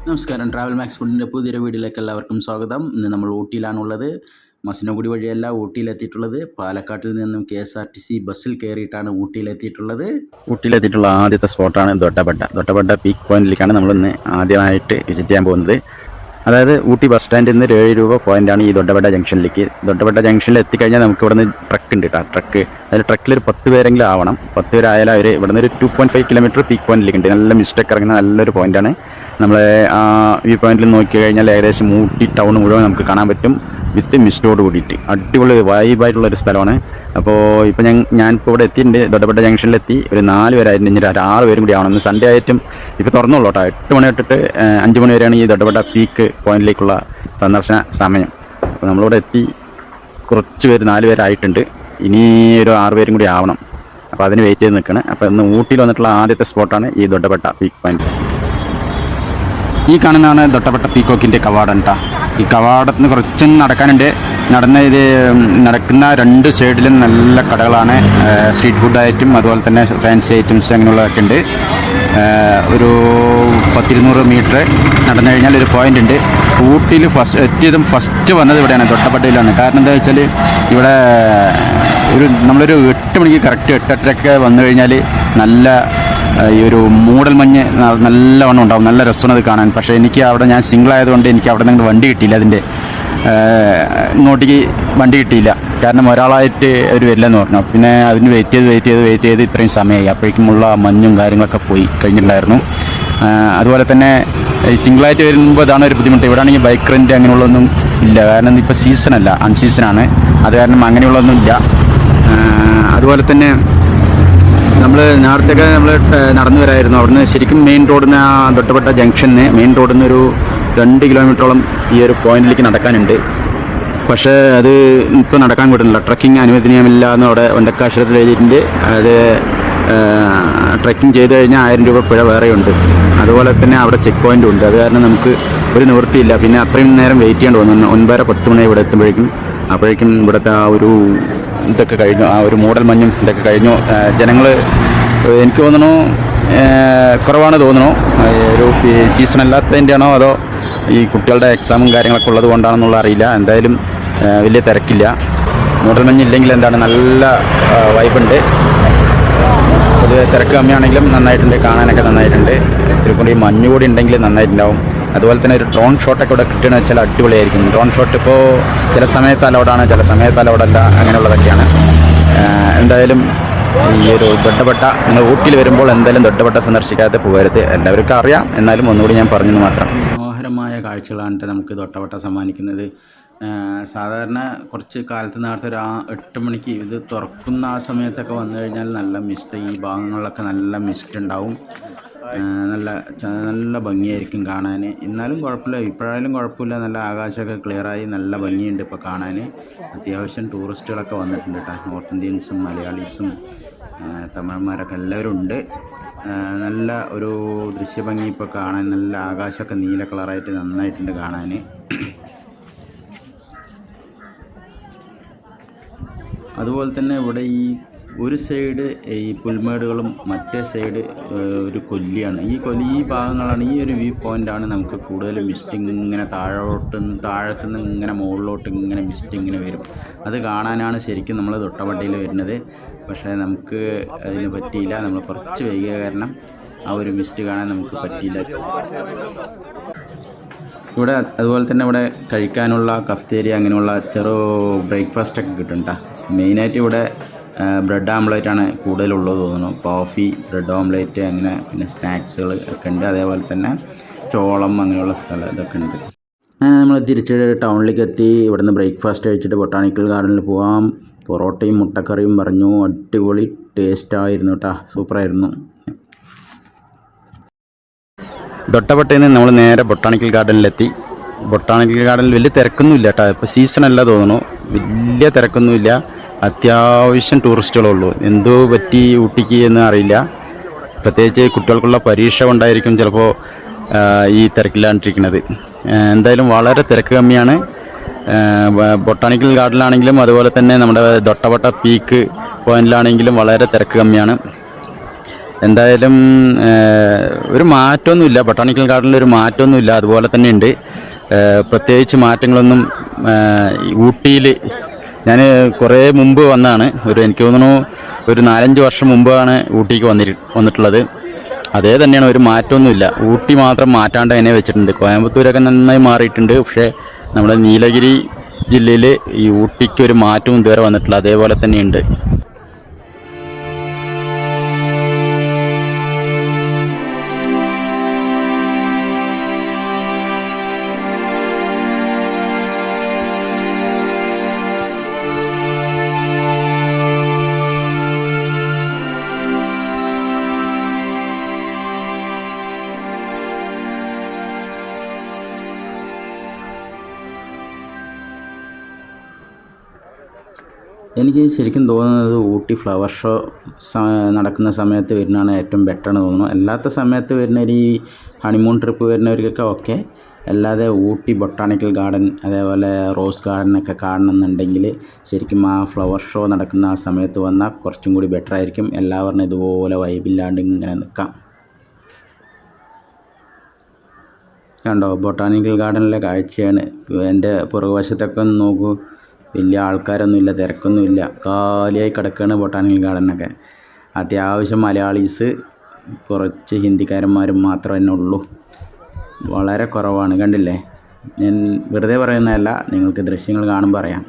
നമസ്കാരം. Travel max ഫുഡിൻ്റെ പുതിയൊരു വീഡിയോയിലേക്ക് എല്ലാവർക്കും സ്വാഗതം. ഇന്ന് നമ്മൾ ഊട്ടിയിലാണുള്ളത്. മസനഗുഡി വഴിയല്ല ഊട്ടിയിലെത്തിയിട്ടുള്ളത്. പാലക്കാട്ടിൽ നിന്നും KSRTC ബസ്സിൽ കയറിയിട്ടാണ് ഊട്ടിയിലെത്തിയിട്ടുള്ള ആദ്യത്തെ സ്പോട്ടാണ് ദൊട്ടപെട്ട പീക്ക് പോയിന്റിലേക്കാണ് നമ്മളിന്ന് ആദ്യമായിട്ട് വിസിറ്റ് ചെയ്യാൻ പോകുന്നത്. അതായത് ഊട്ടി ബസ് സ്റ്റാൻഡിൽ നിന്ന് 7 രൂപ പോയിൻ്റാണ് ഈ ദൊട്ടപെട്ട ജംഗ്ഷനിലേക്ക്. ദൊട്ടപെട്ട ജംഗ്ഷനിൽ എത്തിക്കഴിഞ്ഞാൽ നമുക്ക് ഇവിടെ നിന്ന് ട്രക്ക് ഉണ്ട് കേട്ടോ. അതിൽ ട്രക്കിലൊരു 10 പേരെങ്കിലും ആവണം. 10 പേരായാലും അവർ ഇവിടെ നിന്ന് ഒരു 2.5 കിലോമീറ്റർ പീക്ക് പോയിന്റിലേക്ക് ഉണ്ട്. നല്ല മിസ്റ്റേക്ക് ഇറങ്ങുന്ന നല്ലൊരു പോയിൻ്റാണ്. നമ്മളെ ആ വ്യൂ പോയിന്റിൽ നോക്കി കഴിഞ്ഞാൽ ഏകദേശം ഊട്ടി ടൗൺ മുഴുവൻ നമുക്ക് കാണാൻ പറ്റും, വിത്ത് മിസ്റ്റോട് കൂടിയിട്ട്. അടിപൊളി വൈബായിട്ടുള്ളൊരു സ്ഥലമാണ്. അപ്പോൾ ഇപ്പോൾ ഞാനിപ്പോൾ ഇവിടെ എത്തിയിട്ടുണ്ട്. ദൊട്ടപെട്ട ജംഗ്ഷനിലെത്തി. ഒരു 4 പേരായിരുന്നു, ഇനി ഒരു 6 പേരും കൂടി ആവണം. ഇന്ന് സൺഡേ ആയിട്ടും ഇപ്പോൾ തുറന്നുള്ളൂ കേട്ടോ. 8 മണി തൊട്ടിട്ട് 5 മണി വരെയാണ് ഈ ദൊട്ടപെട്ട പീക്ക് പോയിന്റിലേക്കുള്ള സന്ദർശന സമയം. അപ്പോൾ നമ്മളിവിടെ എത്തി. കുറച്ച് പേര് 4 പേരായിട്ടുണ്ട്. ഇനി ഒരു 6 പേരും കൂടി ആവണം. അപ്പോൾ അതിന് വെയിറ്റ് ചെയ്ത് നിൽക്കണം. അപ്പോൾ ഇന്ന് ഊട്ടിയിൽ വന്നിട്ടുള്ള ആദ്യത്തെ സ്പോട്ടാണ് ഈ ദൊട്ടപെട്ട പീക്ക് പോയിന്റ്. ഈ കാണുന്നതാണ് ദൊട്ടപെട്ട പീക്കോക്കിൻ്റെ കവാടം കേട്ടോ. ഈ കവാടത്തിന് കുറച്ച് നടക്കാനുണ്ട്. നടക്കുന്ന 2 സൈഡിലും നല്ല കടകളാണ്. സ്ട്രീറ്റ് ഫുഡായിട്ടും അതുപോലെ തന്നെ ഫാൻസി ഐറ്റംസ് അങ്ങനെയുള്ളതൊക്കെ ഉണ്ട്. ഒരു 10-200 മീറ്റർ നടന്നു കഴിഞ്ഞാൽ ഒരു പോയിന്റ് ഉണ്ട്. ഊട്ടിയിൽ ഫസ്റ്റ് വന്നത് ഇവിടെയാണ്, ദൊട്ടപെട്ടയിലാണ്. കാരണം എന്താ വെച്ചാൽ ഇവിടെ നമ്മളൊരു 8 മണിക്ക് കറക്റ്റ് 8-8:30 വന്നു കഴിഞ്ഞാൽ നല്ല ഈ ഒരു മൂടൽ മഞ്ഞ് നല്ലവണ്ണം ഉണ്ടാവും. നല്ല രസമാണ് അത് കാണാൻ. പക്ഷേ ഞാൻ സിംഗിൾ ആയതുകൊണ്ട് എനിക്ക് അവിടെ നിന്ന് വണ്ടി കിട്ടിയില്ല. അതിൻ്റെ ഇങ്ങോട്ടേക്ക് വണ്ടി കിട്ടിയില്ല. കാരണം ഒരാളായിട്ട് അവർ വരില്ലെന്ന് പറഞ്ഞു. പിന്നെ അതിന് വെയിറ്റ് ചെയ്ത് ഇത്രയും സമയമായി. അപ്പോഴേക്കുമുള്ള മഞ്ഞും കാര്യങ്ങളൊക്കെ പോയി കഴിഞ്ഞിട്ടുണ്ടായിരുന്നു. അതുപോലെ തന്നെ സിംഗിളായിട്ട് വരുമ്പോൾ ഇതാണ് ഒരു ബുദ്ധിമുട്ട്. ഇവിടെ ആണെങ്കിൽ ബൈക്ക് റെൻറ്റ് അങ്ങനെയുള്ളതൊന്നും ഇല്ല. കാരണം ഇപ്പോൾ സീസണല്ല, അൺസീസണാണ്. അത് കാരണം അങ്ങനെയുള്ളതൊന്നും ഇല്ല. അതുപോലെ തന്നെ നേരത്തെയൊക്കെ നമ്മൾ നടന്നു വരായിരുന്നു. അവിടുന്ന് ശരിക്കും മെയിൻ റോഡിൽ നിന്ന് ദൊട്ടപെട്ട ജംഗ്ഷന് മെയിൻ റോഡിൽ നിന്ന് ഒരു 2 കിലോമീറ്ററോളം ഈ ഒരു പോയിന്റിലേക്ക് നടക്കാനുണ്ട്. പക്ഷേ അത് ഇപ്പോൾ നടക്കാൻ വിടുന്നില്ല. ട്രക്കിംഗ് അനുവദനീയമില്ല എന്ന് അവിടെ ഒണ്ടക്കാശ്രത്തിൽ എഴുതിയിട്ടുണ്ട്. അത് ട്രക്കിംഗ് ചെയ്ത് കഴിഞ്ഞാൽ 1000 രൂപ പിഴ വേറെയുണ്ട്. അതുപോലെ തന്നെ അവിടെ ചെക്ക് പോയിന്റും ഉണ്ട്. അത് കാരണം നമുക്ക് ഒരു നിവൃത്തിയില്ല. പിന്നെ അത്രയും നേരം വെയിറ്റ് ചെയ്യേണ്ടി വന്നു. 9:10 മണി ഇവിടെ എത്തുമ്പോഴേക്കും ഇവിടുത്തെ ആ ഒരു ഇതൊക്കെ കഴിഞ്ഞു. ആ ഒരു മൂടൽ മഞ്ഞും ഇതൊക്കെ കഴിഞ്ഞു. ജനങ്ങൾ എനിക്ക് തോന്നുന്നു കുറവാണ് തോന്നുന്നു. ഒരു സീസൺ അല്ലാത്തതിൻ്റെ ആണോ അതോ ഈ കുട്ടികളുടെ എക്സാമും കാര്യങ്ങളൊക്കെ ഉള്ളത് കൊണ്ടാണെന്നുള്ള അറിയില്ല. എന്തായാലും വലിയ തിരക്കില്ല. മൂടൽ മഞ്ഞില്ലെങ്കിൽ നല്ല വൈബുണ്ട്. പൊതുവെ തിരക്ക് കമ്മിയാണെങ്കിലും നന്നായിട്ടുണ്ട്, കാണാനൊക്കെ നന്നായിട്ടുണ്ട്. ഇത്തിരി മഞ്ഞ് കൂടി ഉണ്ടെങ്കിൽ നന്നായിട്ടുണ്ടാവും. അതുപോലെ തന്നെ ഒരു ഡ്രോൺ ഷോട്ടൊക്കെ ഇവിടെ കിട്ടുകയെന്ന് വെച്ചാൽ അടിപൊളിയായിരിക്കും. ഡ്രോൺ ഷോട്ട് ഇപ്പോൾ ചില സമയത്ത് അലൗഡാണ്, ചില സമയത്ത് അലൗഡല്ല, അങ്ങനെയുള്ളതൊക്കെയാണ്. എന്തായാലും ഈ ഒരു ദൊട്ടപെട്ട നിങ്ങൾ ഊട്ടിയിൽ വരുമ്പോൾ എന്തായാലും ദൊട്ടപെട്ട സന്ദർശിക്കാതെ പോകരുത്. എല്ലാവർക്കും അറിയാം, എന്നാലും ഒന്നുകൂടി ഞാൻ പറഞ്ഞെന്ന് മാത്രം. മനോഹരമായ കാഴ്ചകളാണ് നമുക്ക് ദൊട്ടപെട്ട സമ്മാനിക്കുന്നത്. സാധാരണ കുറച്ച് കാലത്ത് നേരത്തെ ഒരു 8 മണിക്ക് ഇത് തുറക്കുന്ന ആ സമയത്തൊക്കെ വന്നു കഴിഞ്ഞാൽ നല്ല മിസ്റ്റ്, ഈ ഭാഗങ്ങളിലൊക്കെ നല്ല മിസ്റ്റ് ഉണ്ടാവും. നല്ല ഭംഗിയായിരിക്കും കാണാൻ. എന്നാലും കുഴപ്പമില്ല, ഇപ്പോഴായാലും കുഴപ്പമില്ല. നല്ല ആകാശമൊക്കെ ക്ലിയറായി നല്ല ഭംഗിയുണ്ട് ഇപ്പോൾ കാണാൻ. അത്യാവശ്യം ടൂറിസ്റ്റുകളൊക്കെ വന്നിട്ടുണ്ട് കേട്ടോ. നോർത്ത് ഇന്ത്യൻസും മലയാളീസും തമിഴന്മാരൊക്കെ എല്ലാവരും ഉണ്ട്. നല്ല ഒരു ദൃശ്യഭംഗി ഇപ്പോൾ കാണാൻ. നല്ല ആകാശമൊക്കെ നീല കളറായിട്ട് നന്നായിട്ടുണ്ട് കാണാൻ. അതുപോലെ തന്നെ ഇവിടെ ഈ ഒരു സൈഡ് ഈ പുൽമേടുകളും മറ്റേ സൈഡ് ഒരു കൊല്ലിയാണ്. ഈ ഭാഗങ്ങളാണ്, ഈ ഒരു വ്യൂ പോയിൻ്റാണ് നമുക്ക് കൂടുതൽ മിസ്റ്റ് ഇങ്ങനെ താഴത്തുനിന്ന് ഇങ്ങനെ മുകളിലോട്ട് ഇങ്ങനെ മിസ്റ്റ് ഇങ്ങനെ വരും. അത് കാണാനാണ് ശരിക്കും നമ്മൾ ദൊട്ടപെട്ടയിൽ വരുന്നത്. പക്ഷേ നമുക്ക് അതിന് പറ്റിയില്ല. നമ്മൾ കുറച്ച് വൈകിയ കാരണം ആ ഒരു മിസ്റ്റ് കാണാൻ നമുക്ക് പറ്റിയില്ല. ഇവിടെ അതുപോലെ തന്നെ ഇവിടെ കഴിക്കാനുള്ള കഫ്തേരിയ അങ്ങനെയുള്ള ബ്രേക്ക്ഫാസ്റ്റൊക്കെ കിട്ടും കേട്ടോ. മെയിനായിട്ട് ഇവിടെ ബ്രെഡ് ആംപ്ലേറ്റാണ് കൂടുതലുള്ളത് തോന്നുന്നു. കോഫി, ബ്രെഡ് ഓംപ്ലേറ്റ്, അങ്ങനെ പിന്നെ സ്നാക്സുകൾ ഒക്കെ ഉണ്ട്. അതേപോലെ തന്നെ ചോളം അങ്ങനെയുള്ള ഇതൊക്കെ ഉണ്ട്. നമ്മൾ തിരിച്ച് ടൗണിലേക്ക് എത്തി. ഇവിടുന്ന് ബ്രേക്ക്ഫാസ്റ്റ് കഴിച്ചിട്ട് ബൊട്ടാണിക്കൽ ഗാർഡനിൽ പോകാം. പൊറോട്ടയും മുട്ടക്കറിയും പറഞ്ഞു. അടിപൊളി ടേസ്റ്റായിരുന്നു കേട്ടോ, സൂപ്പറായിരുന്നു. ദൊട്ടപെട്ടയിൽ നിന്ന് നമ്മൾ നേരെ ബൊട്ടാണിക്കൽ ഗാർഡനിലെത്തി. ബൊട്ടാണിക്കൽ ഗാർഡനിൽ വലിയ തിരക്കൊന്നുമില്ല കേട്ടോ. ഇപ്പോൾ സീസണല്ല തോന്നുന്നു, വലിയ തിരക്കൊന്നുമില്ല. അത്യാവശ്യം ടൂറിസ്റ്റുകളുള്ളൂ. എന്തോ പറ്റി ഊട്ടിക്ക് എന്ന് അറിയില്ല. പ്രത്യേകിച്ച് കുട്ടികൾക്കുള്ള പരീക്ഷ കൊണ്ടായിരിക്കും ചിലപ്പോൾ ഈ തിരക്കില്ലാണ്ടിരിക്കുന്നത്. എന്തായാലും വളരെ തിരക്ക് കമ്മിയാണ്. ബൊട്ടാണിക്കൽ ഗാർഡനിലാണെങ്കിലും അതുപോലെ തന്നെ നമ്മുടെ ദൊട്ടപെട്ട പീക്ക് പോയിന്റിലാണെങ്കിലും വളരെ തിരക്ക് കമ്മിയാണ്. എന്തായാലും ഒരു മാറ്റമൊന്നുമില്ല, ബൊട്ടാണിക്കൽ ഗാർഡനിൽ ഒരു മാറ്റമൊന്നുമില്ല, അതുപോലെ തന്നെ ഉണ്ട്. പ്രത്യേകിച്ച് മാറ്റങ്ങളൊന്നും ഊട്ടിയിൽ ഞാൻ കുറേ മുമ്പ് വന്നതാണ്, എനിക്ക് തോന്നുന്നു ഒരു 4-5 വർഷം മുമ്പാണ് ഊട്ടിക്ക് വന്നിട്ടുള്ളത്. അതേ തന്നെയാണ്, ഒരു മാറ്റമൊന്നുമില്ല. ഊട്ടി മാത്രം മാറ്റാണ്ട് അതിനെ വെച്ചിട്ടുണ്ട്. കോയമ്പത്തൂരൊക്കെ നന്നായി മാറിയിട്ടുണ്ട്, പക്ഷേ നമ്മുടെ നീലഗിരി ജില്ലയിൽ ഈ ഊട്ടിക്ക് ഒരു മാറ്റവും ഇതുവരെ വന്നിട്ടില്ല, അതേപോലെ തന്നെയുണ്ട്. എനിക്ക് ശരിക്കും തോന്നുന്നത് ഊട്ടി ഫ്ലവർ ഷോ നടക്കുന്ന സമയത്ത് വരുന്നതാണ് ഏറ്റവും ബെറ്റർ എന്ന് തോന്നുന്നു. അല്ലാത്ത സമയത്ത് വരുന്നവർ ഈ ഹണിമൂൺ ട്രിപ്പ് വരുന്നവർക്കൊക്കെ ഓക്കെ. അല്ലാതെ ഊട്ടി ബൊട്ടാണിക്കൽ ഗാർഡൻ അതേപോലെ റോസ് ഗാർഡനൊക്കെ കാണണമെന്നുണ്ടെങ്കിൽ ശരിക്കും ആ ഫ്ലവർ ഷോ നടക്കുന്ന ആ സമയത്ത് വന്നാൽ കുറച്ചും കൂടി ബെറ്റർ ആയിരിക്കും. എല്ലാവരും ഇതുപോലെ വൈബില്ലാണ്ട് ഇങ്ങനെ നിൽക്കാം. കണ്ടോ, ബൊട്ടാണിക്കൽ ഗാർഡനിലെ കാഴ്ചയാണ്. എൻ്റെ പുറകുവശത്തൊക്കെ ഒന്ന് നോക്കൂ, വലിയ ആൾക്കാരൊന്നുമില്ല, തിരക്കൊന്നുമില്ല, കാലിയായി കിടക്കുകയാണ് ബൊട്ടാണിക്കൽ ഗാർഡനൊക്കെ. അത്യാവശ്യം മലയാളീസ്, കുറച്ച് ഹിന്ദിക്കാരന്മാരും മാത്രം തന്നെ ഉള്ളൂ, വളരെ കുറവാണ്. കണ്ടില്ലേ, ഞാൻ വെറുതെ പറയുന്നതല്ല, നിങ്ങൾക്ക് ദൃശ്യങ്ങൾ കാണുമ്പോൾ അറിയാം.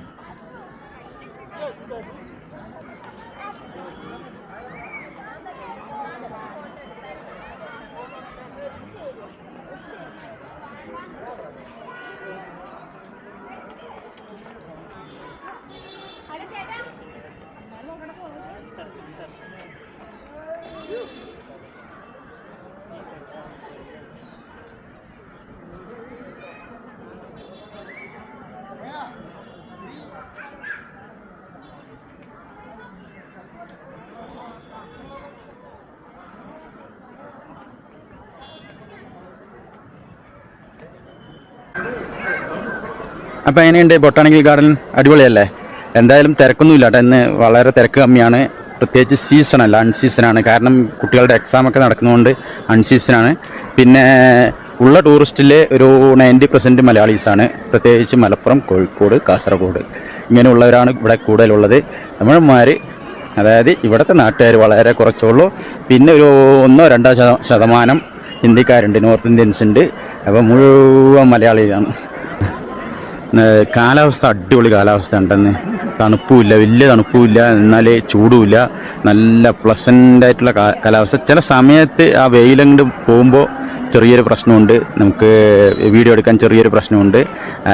അപ്പോൾ എങ്ങനെയുണ്ട് ബൊട്ടാണിക്കൽ ഗാർഡൻ? അടിപൊളിയല്ലേ? എന്തായാലും തിരക്കൊന്നുമില്ല കേട്ടോ, ഇന്ന് വളരെ തിരക്ക് കമ്മിയാണ്. പ്രത്യേകിച്ച് സീസണല്ല, അൺസീസണാണ്. കാരണം കുട്ടികളുടെ എക്സാമൊക്കെ നടക്കുന്നതുകൊണ്ട് അൺസീസണാണ്. പിന്നെ ഉള്ള ടൂറിസ്റ്റിൽ ഒരു 90% മലയാളീസാണ്. പ്രത്യേകിച്ച് മലപ്പുറം, കോഴിക്കോട്, കാസർഗോഡ് ഇങ്ങനെയുള്ളവരാണ് ഇവിടെ കൂടുതലുള്ളത്. തമിഴന്മാർ, അതായത് ഇവിടുത്തെ നാട്ടുകാർ വളരെ കുറച്ചുള്ളൂ. പിന്നെ ഒരു 1-2% ഹിന്ദിക്കാരുണ്ട്, നോർത്ത് ഇന്ത്യൻസ് ഉണ്ട്. അപ്പോൾ മുഴുവൻ മലയാളികളാണ്. കാലാവസ്ഥ അടിപൊളി കാലാവസ്ഥ ഉണ്ടെന്ന്. തണുപ്പുമില്ല, വലിയ തണുപ്പുമില്ല, എന്നാൽ ചൂടുമില്ല, നല്ല പ്ലസൻ്റായിട്ടുള്ള കാലാവസ്ഥ. ചില സമയത്ത് ആ വെയിലങ്ങോട്ട് പോകുമ്പോൾ ചെറിയൊരു പ്രശ്നമുണ്ട്, നമുക്ക് വീഡിയോ എടുക്കാൻ ചെറിയൊരു പ്രശ്നമുണ്ട്.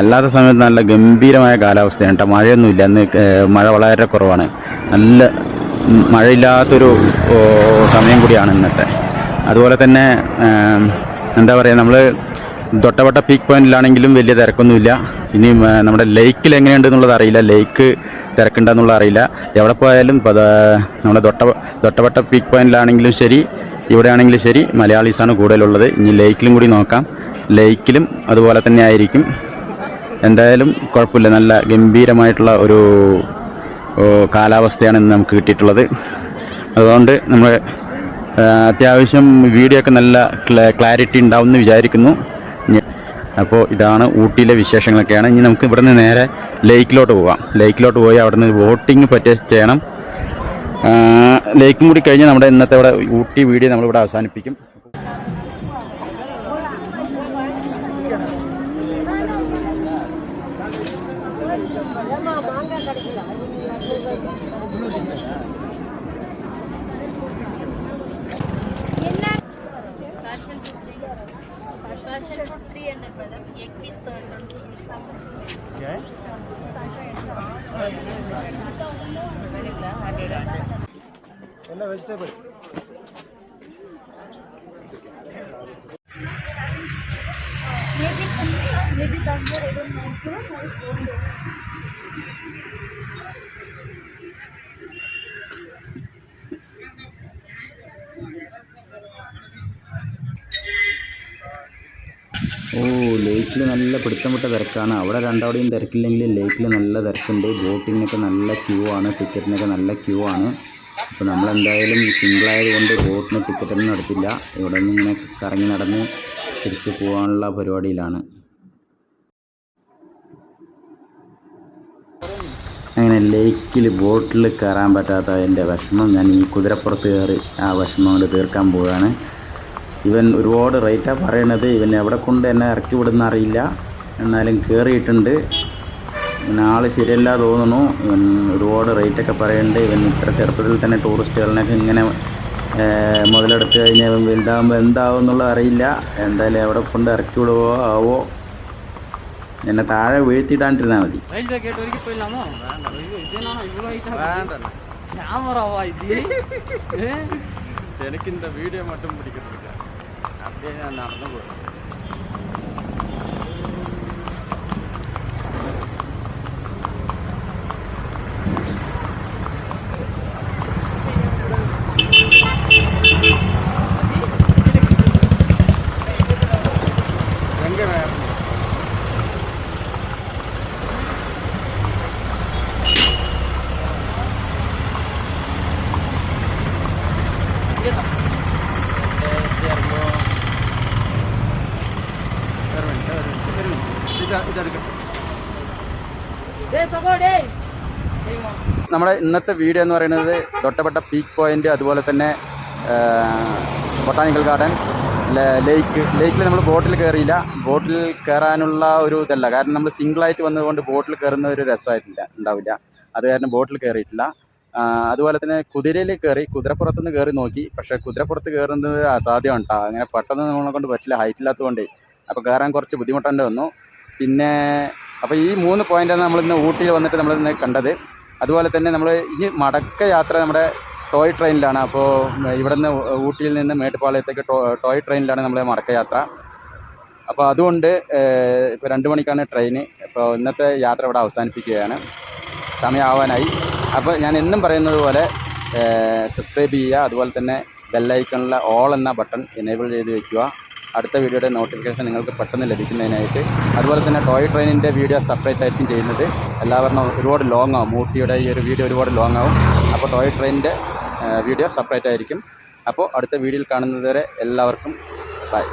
അല്ലാത്ത സമയത്ത് നല്ല ഗംഭീരമായ കാലാവസ്ഥയാണ് കേട്ടോ. മഴയൊന്നുമില്ല, അന്ന് മഴ വളരെ കുറവാണ്. നല്ല മഴയില്ലാത്തൊരു സമയം കൂടിയാണ് ഇന്നത്തെ. അതുപോലെ തന്നെ എന്താ പറയുക, നമ്മൾ തൊട്ടവട്ട പീക്ക് പോയിന്റിലാണെങ്കിലും വലിയ തിരക്കൊന്നുമില്ല. ഇനി നമ്മുടെ ലേക്കിൽ എങ്ങനെയുണ്ടെന്നുള്ളത് അറിയില്ല, ലേക്ക് തിരക്കുണ്ടെന്നുള്ളത് അറിയില്ല. എവിടെ പോയാലും നമ്മുടെ തൊട്ടവട്ട പീക്ക് പോയിന്റിലാണെങ്കിലും ശരി, ഇവിടെ ആണെങ്കിലും ശരി, മലയാളീസാണ് കൂടുതലുള്ളത്. ഇനി ലേക്കിലും കൂടി നോക്കാം, ലേക്കിലും അതുപോലെ തന്നെ ആയിരിക്കും. എന്തായാലും കുഴപ്പമില്ല, നല്ല ഗംഭീരമായിട്ടുള്ള ഒരു കാലാവസ്ഥയാണ് ഇന്ന് നമുക്ക് കിട്ടിയിട്ടുള്ളത്. അതുകൊണ്ട് നമ്മൾ അത്യാവശ്യം വീഡിയോ ഒക്കെ നല്ല ക്ലാരിറ്റി ഉണ്ടാവും എന്ന് വിചാരിക്കുന്നു. അപ്പോൾ ഇതാണ് ഊട്ടിയിലെ വിശേഷങ്ങളൊക്കെയാണ്. ഇനി നമുക്ക് ഇവിടെ നിന്ന് നേരെ ലേക്കിലോട്ട് പോകാം. ലേക്കിലോട്ട് പോയി അവിടെ നിന്ന് ബോട്ടിങ് ചെയ്യണം. ലേക്കും കൂടി കഴിഞ്ഞ് നമ്മുടെ ഇന്നത്തെ ഇവിടെ ഊട്ടി വീഡിയോ നമ്മളിവിടെ അവസാനിപ്പിക്കും. Vegetables. Maybe that's what I don't know. ഓ, ലേക്കിൽ നല്ല പിടുത്തം വിട്ട തിരക്കാണ്. അവിടെ രണ്ടവിടെയും തിരക്കില്ലെങ്കിൽ ലേക്കിൽ നല്ല തിരക്കുണ്ട്. ബോട്ടിങ്ങിനൊക്കെ നല്ല ക്യൂ ആണ്, ടിക്കറ്റിനൊക്കെ നല്ല ക്യൂ ആണ്. അപ്പോൾ നമ്മളെന്തായാലും സിംഗിളായതുകൊണ്ട് ബോട്ടിന് ടിക്കറ്റൊന്നും എടുത്തില്ല. ഇവിടെ നിന്ന് ഇങ്ങനെ കറങ്ങി നടന്ന് തിരിച്ച് പോകാനുള്ള പരിപാടിയിലാണ്. അങ്ങനെ ലേക്കിൽ ബോട്ടിൽ കയറാൻ പറ്റാത്ത എൻ്റെ വിഷമം ഞാൻ ഈ കുതിരപ്പുറത്ത് കയറി ആ വിഷമം കൊണ്ട് തീർക്കാൻ പോവുകയാണ്. ഇവൻ ഒരുപാട് റേറ്റാണ് പറയണത്. ഇവൻ എവിടെ കൊണ്ട് എന്നെ ഇറക്കി വിടുന്ന അറിയില്ല. എന്നാലും കയറിയിട്ടുണ്ട്. ഇവൻ ആൾ ശരിയല്ല തോന്നുന്നു. ഇവൻ ഒരുപാട് റേറ്റൊക്കെ പറയുന്നുണ്ട്. ഇവൻ ഇത്ര ചെറുപ്പത്തിൽ തന്നെ ടൂറിസ്റ്റുകളിനൊക്കെ ഇങ്ങനെ മുതലെടുത്ത് കഴിഞ്ഞാൽ ഇവൻ വലുതാകുമ്പോൾ എന്താവും എന്നുള്ളത് അറിയില്ല. എന്തായാലും എവിടെ കൊണ്ട് ഇറക്കി വിടുവോ ആവോ. എന്നെ താഴെ വീഴ്ത്തിയിടാണ്ടിരുന്നാൽ മതി. எனக்கு இந்த வீடியோ மட்டும் பிடிக்கிறதுக்கு அப்படியே நான் நடந்து போகிறேன். எங்கே வேறு നമ്മുടെ ഇന്നത്തെ വീഡിയോ എന്ന് പറയുന്നത് തൊട്ടപ്പെട്ട പീക്ക് പോയിൻ്റ്, അതുപോലെ തന്നെ ബൊട്ടാണിക്കൽ ഗാർഡൻ, ലേക്കിൽ നമ്മൾ ബോട്ടിൽ കയറിയില്ല. ബോട്ടിൽ കയറാനുള്ള ഒരു ഇതല്ല, കാരണം നമ്മൾ സിംഗിളായിട്ട് വന്നതുകൊണ്ട് ബോട്ടിൽ കയറുന്ന ഒരു ഉണ്ടാവില്ല. അത് കാരണം ബോട്ടിൽ കയറിയിട്ടില്ല. അതുപോലെ തന്നെ കുതിരയിൽ കയറി, കുതിരപ്പുറത്തുനിന്ന് കയറി നോക്കി. പക്ഷേ കുതിരപ്പുറത്ത് കയറുന്നത് അസാധ്യമാണ് കേട്ടോ. അങ്ങനെ പെട്ടെന്ന് നമ്മളെ കൊണ്ട് പറ്റില്ല, ഹൈറ്റ് ഇല്ലാത്തതുകൊണ്ട്. അപ്പോൾ കയറാൻ കുറച്ച് ബുദ്ധിമുട്ടേണ്ടി വന്നു. പിന്നെ അപ്പോൾ ഈ 3 പോയിൻ്റാണ് നമ്മളിന്ന് ഊട്ടിയിൽ വന്നിട്ട് നമ്മളിന്ന് കണ്ടത്. അതുപോലെ തന്നെ നമ്മൾ ഇനി മടക്ക യാത്ര നമ്മുടെ ടോയ് ട്രെയിനിലാണ്. അപ്പോൾ ഇവിടെ നിന്ന് ഊട്ടിയിൽ നിന്ന് മേട്ടുപ്പാളയത്തേക്ക് ടോയ് ട്രെയിനിലാണ് നമ്മളെ മടക്ക യാത്ര. അപ്പോൾ അതുകൊണ്ട് ഇപ്പോൾ 2 മണിക്കാണ് ട്രെയിന്. അപ്പോൾ ഇന്നത്തെ യാത്ര ഇവിടെ അവസാനിപ്പിക്കുകയാണ്. സമയമാവാനായി. അപ്പോൾ ഞാൻ എന്നും പറയുന്നത് പോലെ സബ്സ്ക്രൈബ് ചെയ്യുക, അതുപോലെ തന്നെ ബെല്ലൈക്കണിലെ ഓൾ എന്ന ബട്ടൺ എനേബിൾ ചെയ്ത് വയ്ക്കുക. അടുത്ത വീഡിയോയുടെ നോട്ടിഫിക്കേഷൻ നിങ്ങൾക്ക് പെട്ടെന്ന് ലഭിക്കുന്നതിനായിട്ട്. അതുപോലെ തന്നെ ടോയ് ട്രെയിനിൻ്റെ വീഡിയോ സെപ്പറേറ്റ് ആയിരിക്കും ചെയ്യുന്നത്. എല്ലാവരും ഒരുപാട് ലോങ് ആവും, ഊട്ടിയുടെ ഈ ഒരു വീഡിയോ ഒരുപാട് ലോങ് ആവും. അപ്പോൾ ടോയ് ട്രെയിനിൻ്റെ വീഡിയോ സെപ്പറേറ്റ് ആയിരിക്കും. അപ്പോൾ അടുത്ത വീഡിയോയിൽ കാണുന്നത് വരെ എല്ലാവർക്കും ബൈ.